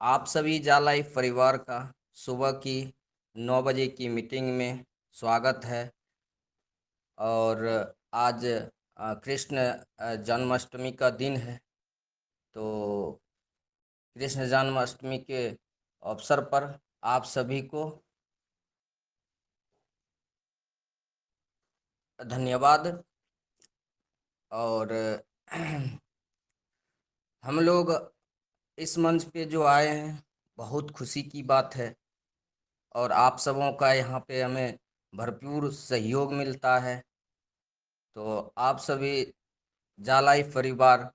आप सभी जा लाइफ परिवार का सुबह की 9 बजे की मीटिंग में स्वागत है। और आज कृष्ण जन्माष्टमी का दिन है। तो कृष्ण जन्माष्टमी के अवसर पर आप सभी को धन्यवाद। और हम लोग इस मंच पे जो आए हैं, बहुत खुशी की बात है। और आप सबों का यहाँ पे हमें भरपूर सहयोग मिलता है। तो आप सभी जालाई परिवार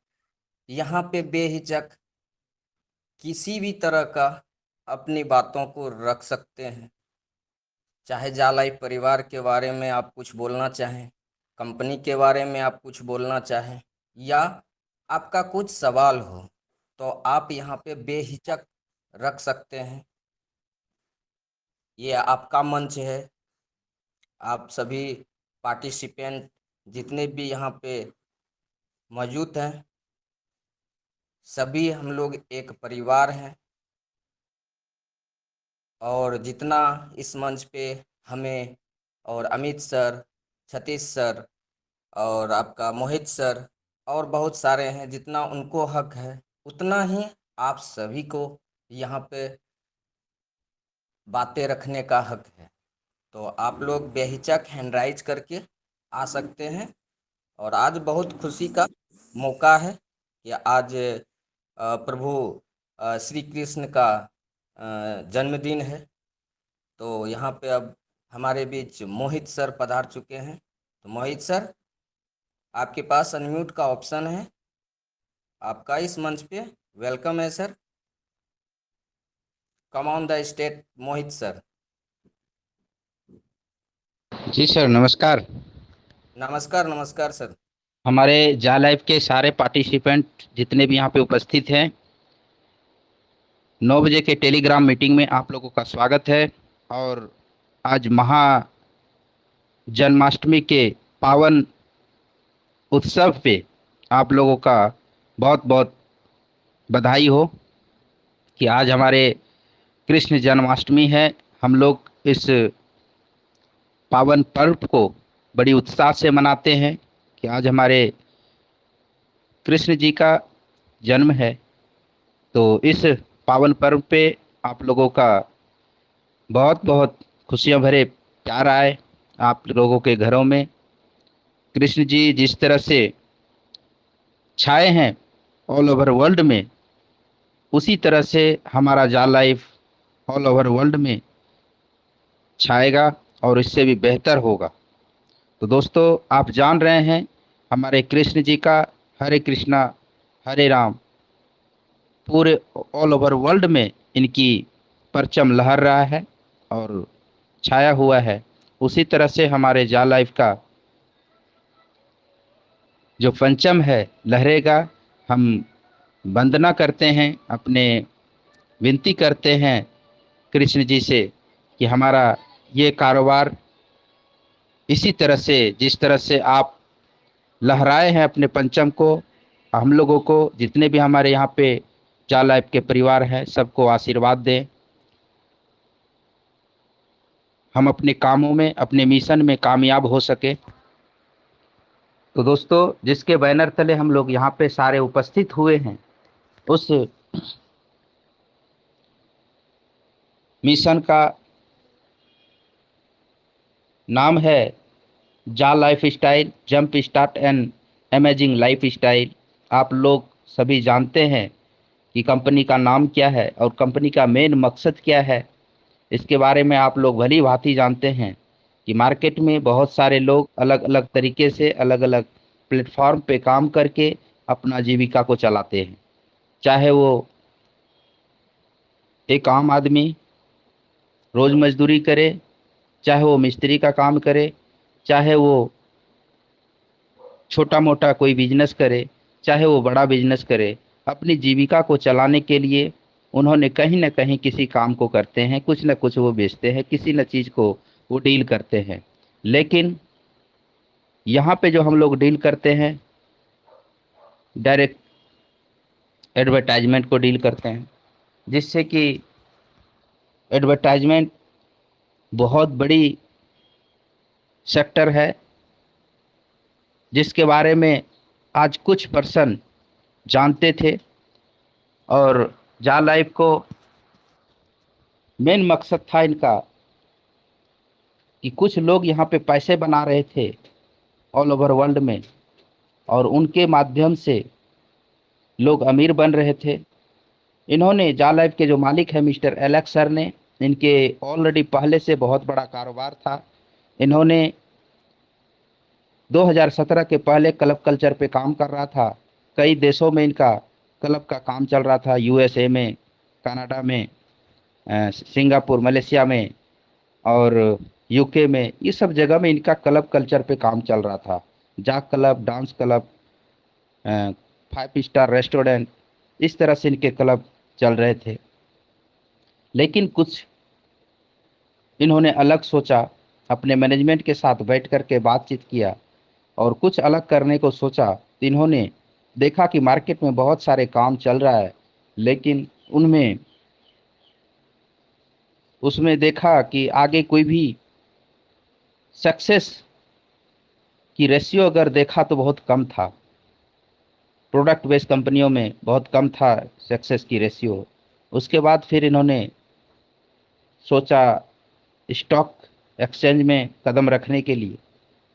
यहाँ पे बेहिचक किसी भी तरह का अपनी बातों को रख सकते हैं। चाहे जालाई परिवार के बारे में आप कुछ बोलना चाहें, कंपनी के बारे में आप कुछ बोलना चाहें, या आपका कुछ सवाल हो, तो आप यहाँ पे बेहिचक रख सकते हैं। ये आपका मंच है। आप सभी पार्टिसिपेंट जितने भी यहाँ पे मौजूद हैं, सभी हम लोग एक परिवार हैं। और जितना इस मंच पे हमें और अमित सर, सतीश सर और आपका मोहित सर और बहुत सारे हैं, जितना उनको हक है उतना ही आप सभी को यहाँ पे बातें रखने का हक है। तो आप लोग बेहिचक हैंड राइज करके आ सकते हैं। और आज बहुत खुशी का मौका है कि आज प्रभु श्री कृष्ण का जन्मदिन है। तो यहाँ पे अब हमारे बीच मोहित सर पधार चुके हैं। तो मोहित सर, आपके पास अनम्यूट का ऑप्शन है, आपका इस मंच पे वेलकम है sir. Come on the stage Mohit sir. जी सर, नमस्कार। नमस्कार नमस्कार सर। हमारे जा लाइफ के सारे पार्टिसिपेंट जितने भी यहाँ पे उपस्थित हैं, 9 बजे के टेलीग्राम मीटिंग में आप लोगों का स्वागत है। और आज महा जन्माष्टमी के पावन उत्सव पे आप लोगों का बहुत बहुत बधाई हो कि आज हमारे कृष्ण जन्माष्टमी है। हम लोग इस पावन पर्व को बड़ी उत्साह से मनाते हैं कि आज हमारे कृष्ण जी का जन्म है। तो इस पावन पर्व पे आप लोगों का बहुत बहुत खुशियाँ भरे प्यार आए आप लोगों के घरों में। कृष्ण जी जिस तरह से छाए हैं ऑल ओवर वर्ल्ड में, उसी तरह से हमारा जा लाइफ ऑल ओवर वर्ल्ड में छाएगा और इससे भी बेहतर होगा। तो दोस्तों, आप जान रहे हैं हमारे कृष्ण जी का हरे कृष्णा हरे राम पूरे ऑल ओवर वर्ल्ड में इनकी परचम लहर रहा है और छाया हुआ है। उसी तरह से हमारे जा लाइफ का जो पंचम है लहरेगा। हम वंदना करते हैं, अपने विनती करते हैं कृष्ण जी से कि हमारा ये कारोबार इसी तरह से, जिस तरह से आप लहराए हैं अपने पंचम को, हम लोगों को जितने भी हमारे यहाँ पे जा लाइफ के परिवार हैं सबको आशीर्वाद दें। हम अपने कामों में, अपने मिशन में कामयाब हो सके। तो दोस्तों, जिसके बैनर तले हम लोग यहाँ पे सारे उपस्थित हुए हैं, उस मिशन का नाम है जा life style jump start and amazing life style. आप लोग सभी जानते हैं कि कंपनी का नाम क्या है और कंपनी का मेन मकसद क्या है। इसके बारे में आप लोग भली भांति जानते हैं कि मार्केट में बहुत सारे लोग अलग अलग तरीके से अलग अलग प्लेटफॉर्म पे काम करके अपना जीविका को चलाते हैं। चाहे वो एक आम आदमी रोज़ मजदूरी करे, चाहे वो मिस्त्री का काम करे, चाहे वो छोटा मोटा कोई बिजनेस करे, चाहे वो बड़ा बिजनेस करे, अपनी जीविका को चलाने के लिए उन्होंने कहीं न कहीं किसी काम को करते हैं, कुछ न कुछ वो बेचते हैं, किसी न चीज़ को वो डील करते हैं। लेकिन यहाँ पे जो हम लोग डील करते हैं, डायरेक्ट एडवर्टाइजमेंट को डील करते हैं। जिससे कि एडवर्टाइजमेंट बहुत बड़ी सेक्टर है, जिसके बारे में आज कुछ पर्सन जानते थे। और जा लाइफ को मेन मकसद था इनका कि कुछ लोग यहाँ पे पैसे बना रहे थे ऑल ओवर वर्ल्ड में, और उनके माध्यम से लोग अमीर बन रहे थे। इन्होंने जा लाइफ के जो मालिक है मिस्टर एलेक्स सर ने, इनके ऑलरेडी पहले से बहुत बड़ा कारोबार था। इन्होंने 2017 के पहले क्लब कल्चर पे काम कर रहा था। कई देशों में इनका क्लब का काम चल रहा था, यूएसए में, कनाडा में, सिंगापुर, मलेशिया में और यूके में। ये सब जगह में इनका क्लब कल्चर पे काम चल रहा था। जाक club, dance club, 5 star restaurant, इस तरह से इनके क्लब चल रहे थे। लेकिन कुछ इन्होंने अलग सोचा, अपने मैनेजमेंट के साथ बैठ कर के बातचीत किया और कुछ अलग करने को सोचा। तो इन्होंने देखा कि मार्केट में बहुत सारे काम चल रहा है, लेकिन उनमें उसमें देखा कि आगे कोई भी सक्सेस की रेशियो अगर देखा तो बहुत कम था। प्रोडक्ट बेस्ड कंपनियों में बहुत कम था सक्सेस की रेशियो। उसके बाद फिर इन्होंने सोचा स्टॉक एक्सचेंज में कदम रखने के लिए,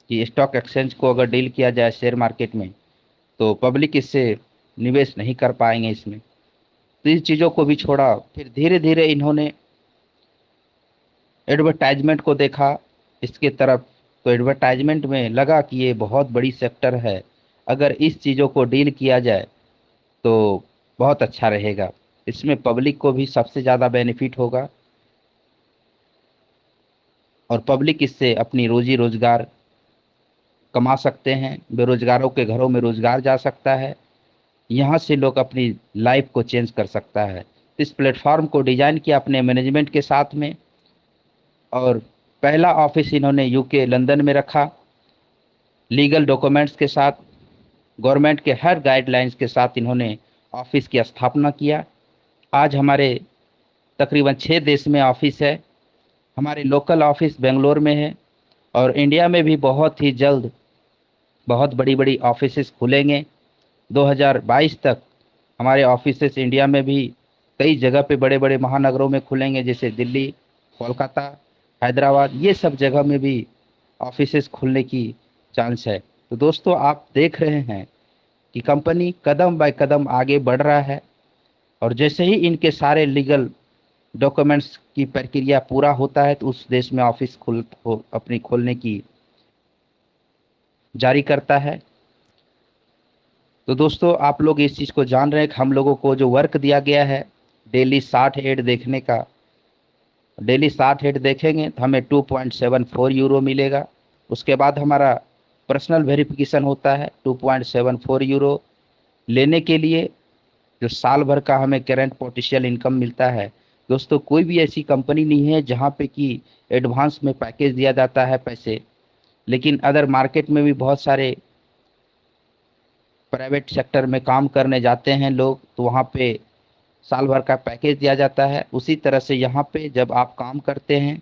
कि स्टॉक एक्सचेंज को अगर डील किया जाए शेयर मार्केट में तो पब्लिक इससे निवेश नहीं कर पाएंगे इसमें। तो इन चीज़ों को भी छोड़ा। फिर धीरे धीरे इन्होंने एडवर्टाइजमेंट को देखा इसके तरफ। तो एडवर्टाइजमेंट में लगा कि ये बहुत बड़ी सेक्टर है, अगर इस चीज़ों को डील किया जाए तो बहुत अच्छा रहेगा। इसमें पब्लिक को भी सबसे ज़्यादा बेनिफिट होगा और पब्लिक इससे अपनी रोजी रोजगार कमा सकते हैं, बेरोजगारों के घरों में रोजगार जा सकता है, यहाँ से लोग अपनी लाइफ को चेंज कर सकता है। इस प्लेटफॉर्म को डिजाइन किया अपने मैनेजमेंट के साथ में, और पहला ऑफिस इन्होंने यूके लंदन में रखा, लीगल डॉक्यूमेंट्स के साथ, गवर्नमेंट के हर गाइडलाइंस के साथ इन्होंने ऑफिस की स्थापना किया। आज हमारे तकरीबन 6 देश में ऑफिस है। हमारे लोकल ऑफिस बेंगलोर में है, और इंडिया में भी बहुत ही जल्द बहुत बड़ी बड़ी ऑफिसेस खुलेंगे। 2022 तक हमारे ऑफिसेस इंडिया में भी कई जगह पे बड़े बड़े महानगरों में खुलेंगे, जैसे दिल्ली, कोलकाता, हैदराबाद, ये सब जगह में भी ऑफिसेस खुलने की चांस है। तो दोस्तों, आप देख रहे हैं कि कंपनी कदम बाय कदम आगे बढ़ रहा है, और जैसे ही इनके सारे लीगल डॉक्यूमेंट्स की प्रक्रिया पूरा होता है तो उस देश में ऑफिस अपनी खोलने की जारी करता है। तो दोस्तों, आप लोग इस चीज़ को जान रहे हैं कि हम लोगों को जो वर्क दिया गया है डेली 60 ऐड देखने का, डेली 60 ऐड देखेंगे तो हमें 2.74 यूरो मिलेगा। उसके बाद हमारा पर्सनल वेरिफिकेशन होता है 2.74 यूरो लेने के लिए, जो साल भर का हमें करेंट पोटेंशियल इनकम मिलता है। दोस्तों, कोई भी ऐसी कंपनी नहीं है जहाँ पे कि एडवांस में पैकेज दिया जाता है पैसे, लेकिन अदर मार्केट में भी बहुत सारे प्राइवेट सेक्टर में काम करने जाते हैं लोग, तो वहाँ पे साल भर का पैकेज दिया जाता है। उसी तरह से यहाँ पे जब आप काम करते हैं,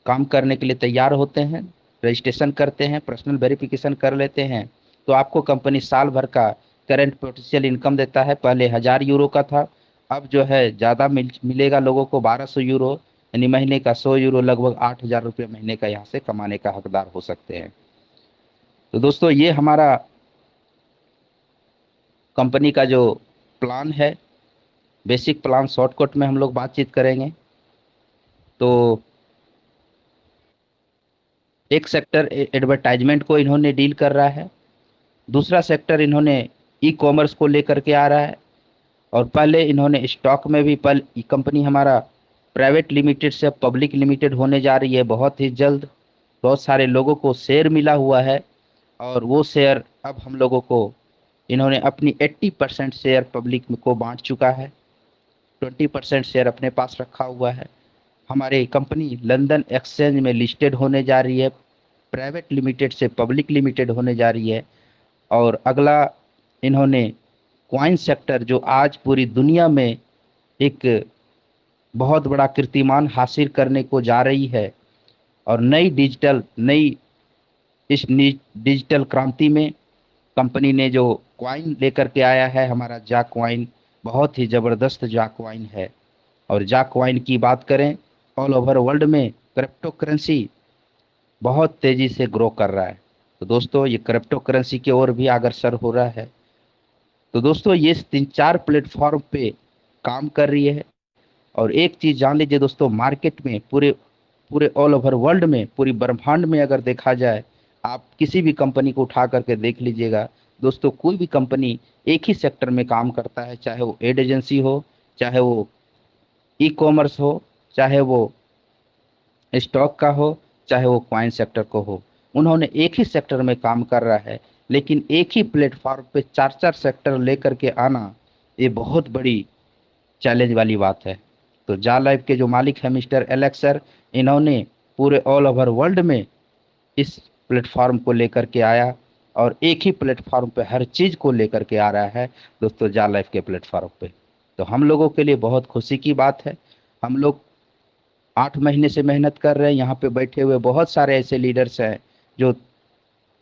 काम करने के लिए तैयार होते हैं, रजिस्ट्रेशन करते हैं, पर्सनल वेरिफिकेशन कर लेते हैं, तो आपको कंपनी साल भर का करंट पोटेंशियल इनकम देता है। पहले 1000 यूरो का था, अब जो है ज़्यादा मिलेगा लोगों को, 1200 यूरो, यानी महीने का 100 यूरो, लगभग 8000 रुपये महीने का यहाँ से कमाने का हकदार हो सकते हैं। तो दोस्तों, ये हमारा कंपनी का जो प्लान है, बेसिक प्लान शॉर्टकट में हम लोग बातचीत करेंगे। तो एक सेक्टर एडवर्टाइजमेंट को इन्होंने डील कर रहा है, दूसरा सेक्टर इन्होंने ई कॉमर्स को लेकर के आ रहा है, और पहले इन्होंने स्टॉक में भी, पहले कंपनी हमारा प्राइवेट लिमिटेड से पब्लिक लिमिटेड होने जा रही है बहुत ही जल्द। बहुत सारे लोगों को शेयर मिला हुआ है, और वो शेयर अब हम लोगों को इन्होंने अपनी 80% शेयर पब्लिक को बांट चुका है, 20% शेयर अपने पास रखा हुआ है। हमारी कंपनी लंदन एक्सचेंज में लिस्टेड होने जा रही है, प्राइवेट लिमिटेड से पब्लिक लिमिटेड होने जा रही है। और अगला, इन्होंने क्वाइन सेक्टर, जो आज पूरी दुनिया में एक बहुत बड़ा कीर्तिमान हासिल करने को जा रही है। और नई इस डिजिटल क्रांति में कंपनी ने जो क्वाइन लेकर के आया है, हमारा जाक क्वाइन बहुत ही ज़बरदस्त जाक क्वाइन है। और जाक क्वाइन की बात करें, ऑल ओवर वर्ल्ड में क्रिप्टो करेंसी बहुत तेजी से ग्रो कर रहा है। तो दोस्तों, ये क्रिप्टो करेंसी की ओर भी अग्रसर हो रहा है। तो दोस्तों, ये 3-4 प्लेटफॉर्म पे काम कर रही है। और एक चीज जान लीजिए दोस्तों, मार्केट में पूरे पूरे ऑल ओवर वर्ल्ड में, पूरी ब्रह्मांड में अगर देखा जाए, आप किसी भी कंपनी को उठा करके देख लीजिएगा दोस्तों, कोई भी कंपनी एक ही सेक्टर में काम करता है, चाहे वो एड एजेंसी हो, चाहे वो ई कॉमर्स हो, चाहे वो स्टॉक का हो, चाहे वो क्वाइन सेक्टर को हो। उन्होंने एक ही सेक्टर में काम कर रहा है, लेकिन एक ही प्लेटफॉर्म पे चार चार सेक्टर लेकर के आना, ये बहुत बड़ी चैलेंज वाली बात है। तो जा लाइफ के जो मालिक है मिस्टर एलेक्स सर, इन्होंने पूरे ऑल ओवर वर्ल्ड में इस प्लेटफॉर्म को लेकर के आया, और एक ही प्लेटफॉर्म पे हर चीज को लेकर के आ रहा है दोस्तों, जा लाइफ के प्लेटफॉर्म पे। तो हम लोगों के लिए बहुत खुशी की बात है। हम लोग 8 महीने से मेहनत कर रहे हैं। यहाँ पे बैठे हुए बहुत सारे ऐसे लीडर्स हैं जो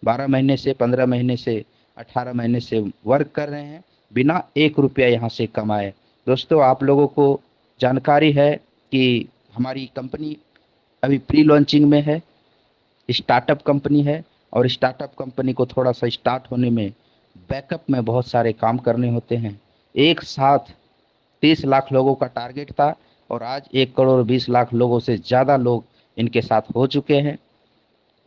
12 महीने से, 15 महीने से, 18 महीने से वर्क कर रहे हैं, बिना 1 रुपया यहाँ से कमाए। दोस्तों, आप लोगों को जानकारी है कि हमारी कंपनी अभी प्री लॉन्चिंग में है, स्टार्टअप कंपनी है। और स्टार्टअप कंपनी को थोड़ा सा स्टार्ट होने में, बैकअप में बहुत सारे काम करने होते हैं। एक साथ 30 लाख लोगों का टारगेट था, और आज 1 करोड़ 20 लाख लोगों से ज़्यादा लोग इनके साथ हो चुके हैं।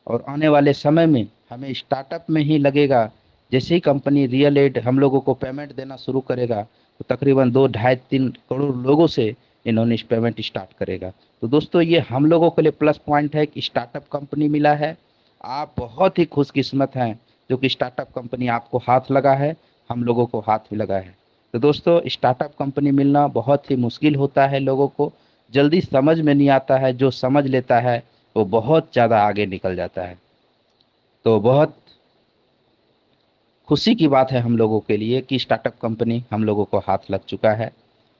और आने वाले समय में हमें स्टार्टअप में ही लगेगा। जैसे ही कंपनी रियल एड हम लोगों को पेमेंट देना शुरू करेगा, तो तकरीबन 2 ढाई 3 करोड़ लोगों से इन्होंने इस पेमेंट स्टार्ट करेगा। तो दोस्तों, ये हम लोगों के लिए प्लस पॉइंट है कि स्टार्टअप कंपनी मिला है। आप बहुत ही खुशकिस्मत हैं जो कि स्टार्टअप कंपनी आपको हाथ लगा है, हम लोगों को हाथ भी लगा है। तो दोस्तों, स्टार्टअप कंपनी मिलना बहुत ही मुश्किल होता है, लोगों को जल्दी समझ में नहीं आता है। जो समझ लेता है वो बहुत ज़्यादा आगे निकल जाता है। तो बहुत खुशी की बात है हम लोगों के लिए कि स्टार्टअप कंपनी हम लोगों को हाथ लग चुका है,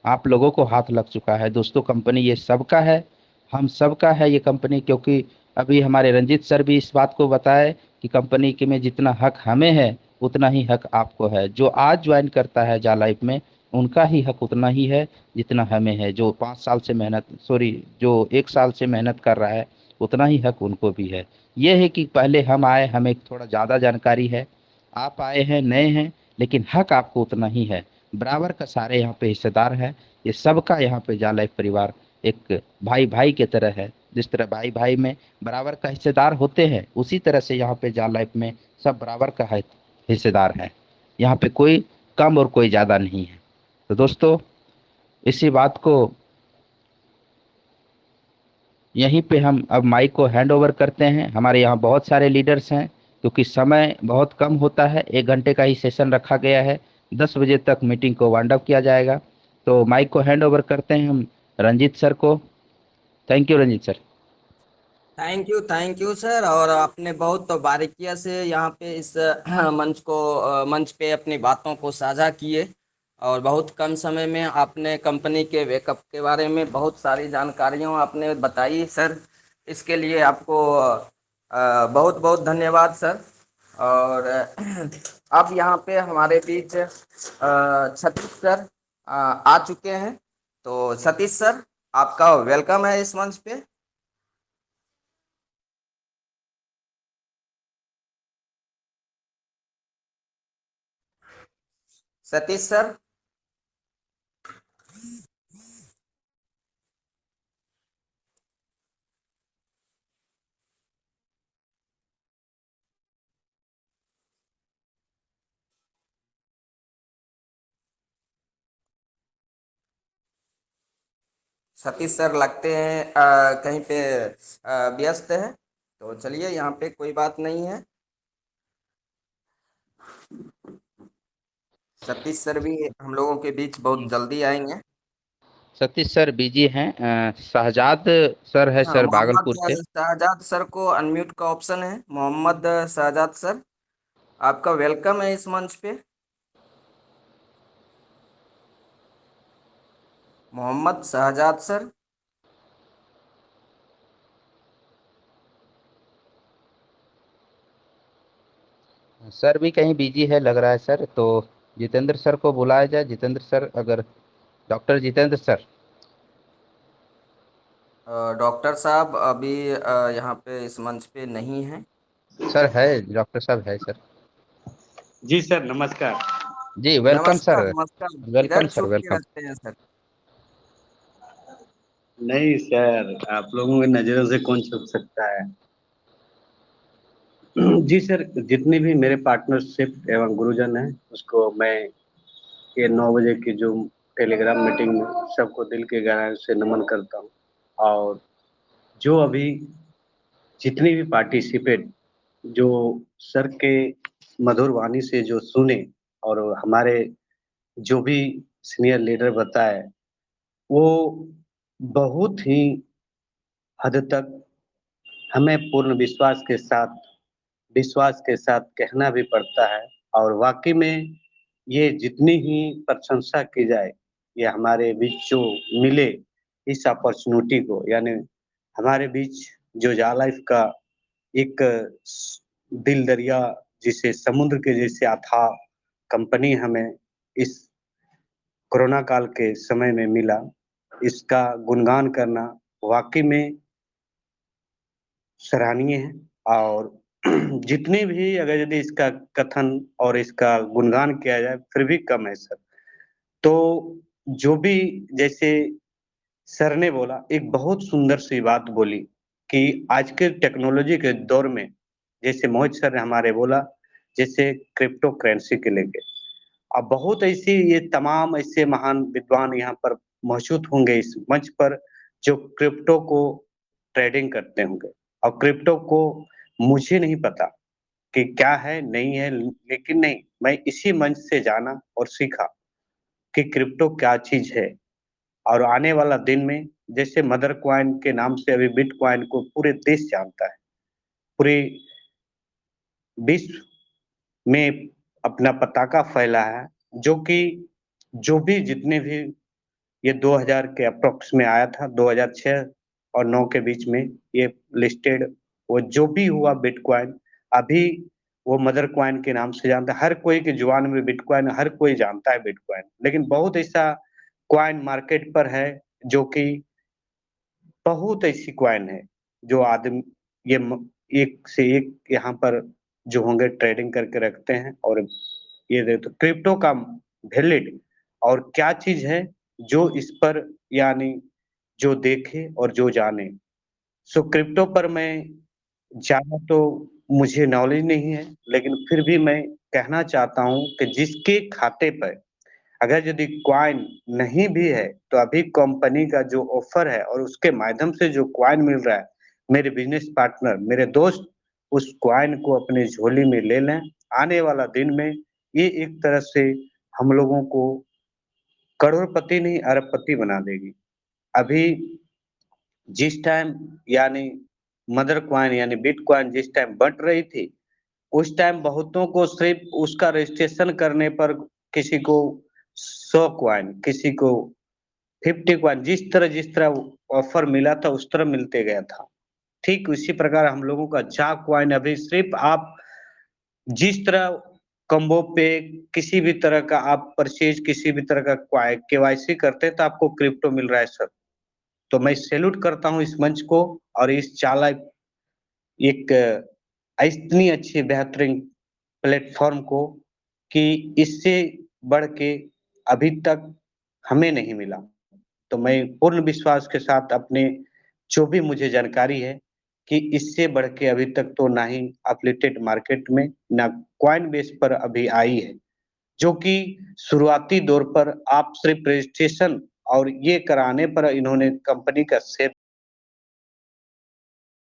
आप लोगों को हाथ लग चुका है। दोस्तों, कंपनी ये सबका है, हम सबका है ये कंपनी। क्योंकि अभी हमारे रंजीत सर भी इस बात को बताए कि कंपनी के में जितना हक हमें है, उतना ही हक आपको है। जो आज ज्वाइन करता है जा लाइफ में, उनका ही हक उतना ही है जितना हमें है। जो 5 साल से मेहनत, सॉरी, जो 1 साल से मेहनत कर रहा है, उतना ही हक उनको भी है। ये है कि पहले हम आए, हमें थोड़ा ज़्यादा जानकारी है, आप आए हैं, नए हैं, लेकिन हक आपको उतना ही है। बराबर का सारे यहाँ पे हिस्सेदार हैं। ये सबका यहाँ पे जा लाइफ परिवार एक भाई भाई की तरह है। जिस तरह भाई भाई में बराबर का हिस्सेदार होते हैं, उसी तरह से यहाँ पे जा लाइफ में सब बराबर का है, हिस्सेदार है। यहाँ पे कोई कम और कोई ज़्यादा नहीं है। तो दोस्तों, इसी बात को यहीं पे हम अब माइक को हैंड ओवर करते हैं। हमारे यहाँ बहुत सारे लीडर्स हैं, क्योंकि समय बहुत कम होता है, 1 घंटे का ही सेशन रखा गया है। 10 बजे तक मीटिंग को वाइंड अप किया जाएगा। तो माइक को हैंड ओवर करते हैं हम रंजीत सर को। Thank you Ranjit sir. Thank you sir. और आपने बहुत तो बारीकिया से यहाँ पे इस मंच पे अपनी बातों को साझा किए, और बहुत कम समय में आपने कंपनी के वेकअप के बारे में बहुत सारी जानकारियाँ आपने बताई सर। इसके लिए आपको बहुत बहुत धन्यवाद सर। और अब यहाँ पे हमारे बीच सतीश सर आ चुके हैं। तो सतीश सर, आपका वेलकम है इस मंच पे। सतीश सर। सतीश सर लगते हैं कहीं पे व्यस्त है। तो चलिए, यहाँ पे कोई बात नहीं है। सतीश सर भी हम लोगों के बीच बहुत जल्दी आएंगे। सतीश सर बिजी हैं। शहजाद सर है, हाँ, सर मोहम्मद भागलपुर से। शहजाद सर को अनम्यूट का ऑप्शन है। मोहम्मद शहजाद सर, आपका वेलकम है इस मंच पे। मोहम्मद शहजाद सर। सर भी कहीं बिजी है लग रहा है सर, तो जितेंद्र सर को बुलाया जाए। जितेंद्र सर, अगर डॉक्टर जितेंद्र सर। डॉक्टर साहब अभी यहाँ पे इस मंच पे नहीं हैं। सर है, डॉक्टर साहब है सर। जी सर, नमस्कार। जी वेलकम नमस्कार सर। नमस्कार। वेलकम किधर सर, छुप के वेलकम। रहते हैं सर? नहीं सर, आप लोगों की नज़रों से कौन छुप सकता है। जी सर, जितने भी मेरे पार्टनरशिप एवं गुरुजन हैं, उसको मैं ये 9 बजे की जो टेलीग्राम मीटिंग में सबको दिल की गहराई से नमन करता हूँ। और जो अभी जितनी भी पार्टिसिपेट जो सर के मधुर वाणी से जो सुने और हमारे जो भी सीनियर लीडर बताए, वो बहुत ही हद तक हमें पूर्ण विश्वास के साथ कहना भी पड़ता है। और वाक़ई में ये जितनी ही प्रशंसा की जाए, ये हमारे बीच जो मिले इस अपॉर्च्युनिटी को, यानी हमारे बीच जो लाइफ का एक स दिल दरिया जिसे समुद्र के जैसे अथाह कंपनी हमें इस कोरोना काल के समय में मिला, इसका गुणगान करना वाक़ई में सराहनीय है। और जितने भी अगर यदि इसका कथन और इसका गुणगान किया जाए फिर भी कम है सर। तो जो भी जैसे सर ने बोला, एक बहुत सुंदर सी बात बोली कि आज के टेक्नोलॉजी के दौर में, जैसे मोहित सर ने हमारे बोला, जैसे क्रिप्टो करेंसी के लेके अब बहुत ऐसी ये तमाम ऐसे महान विद्वान यहाँ पर मौजूद होंगे इस मंच पर, जो क्रिप्टो को ट्रेडिंग करते होंगे। और क्रिप्टो को मुझे नहीं पता कि क्या है, नहीं है, लेकिन नहीं, मैं इसी मंच से जाना और सीखा कि क्रिप्टो क्या चीज़ है। और आने वाला दिन में जैसे मदर कॉइन के नाम से अभी बिटकॉइन को पूरे देश जानता है, पूरे विश्व में अपना पताका फैला है, जो कि जो भी जितने भी ये 2000 के अप्रॉक्स में आया था, 2006 और 9 के बीच में ये लिस्टेड, वो जो भी हुआ बिटकॉइन, अभी वो मदर कॉइन के नाम से जानता है। हर कोई की जुबान में बिटकॉइन, हर कोई जानता है बिटकॉइन। लेकिन बहुत ऐसा कॉइन मार्केट पर है जो कि बहुत ऐसी कॉइन है जो आदमी ये एक से एक यहाँ पर जो होंगे ट्रेडिंग करके रखते हैं। और ये तो क्रिप्टो का वैलिड और क्या चीज है जो इस पर, यानी जो देखे और जो जाने। सो क्रिप्टो पर मैं ज़्यादा तो मुझे नॉलेज नहीं है, लेकिन फिर भी मैं कहना चाहता हूँ कि जिसके खाते पर अगर यदि कॉइन नहीं भी है, तो अभी कंपनी का जो ऑफ़र है और उसके माध्यम से जो कॉइन मिल रहा है, मेरे बिज़नेस पार्टनर, मेरे दोस्त उस कॉइन को अपनी झोली में ले लें। आने वाला दिन में ये एक तरह से हम लोगों को करोड़पति नहीं अरबपति बना देगी। अभी जिस टाइम यानी मदर कॉइन यानी बिटकॉइन जिस टाइम बँट रही थी, उस टाइम बहुतों को सिर्फ़ उसका रजिस्ट्रेशन करने पर किसी को 100 कॉइन, किसी को 50 कॉइन, जिस तरह ऑफ़र मिला था उस तरह मिलते गया था। ठीक उसी प्रकार हम लोगों का जा कॉइन अभी सिर्फ़ आप जिस तरह कॉम्बो पे किसी भी तरह का आप परचेज़ किसी भी तरह का केवाईसी करते हैं तो आपको क्रिप्टो मिल रहा है सर। तो मैं सैल्यूट करता हूँ इस मंच को और इस चालाक एक इतनी अच्छी बेहतरीन प्लेटफ़ॉर्म को कि इससे बढ़ के अभी तक हमें नहीं मिला। तो मैं पूर्ण विश्वास के साथ अपने जो भी मुझे जानकारी है कि इससे बढ़ के अभी तक तो ना ही एफ़िलिएटेड मार्केट में, ना कॉइन बेस पर अभी आई है। जो कि शुरुआती दौर पर आप सिर्फ़ रजिस्ट्रेशन और ये कराने पर इन्होंने कंपनी का शेयर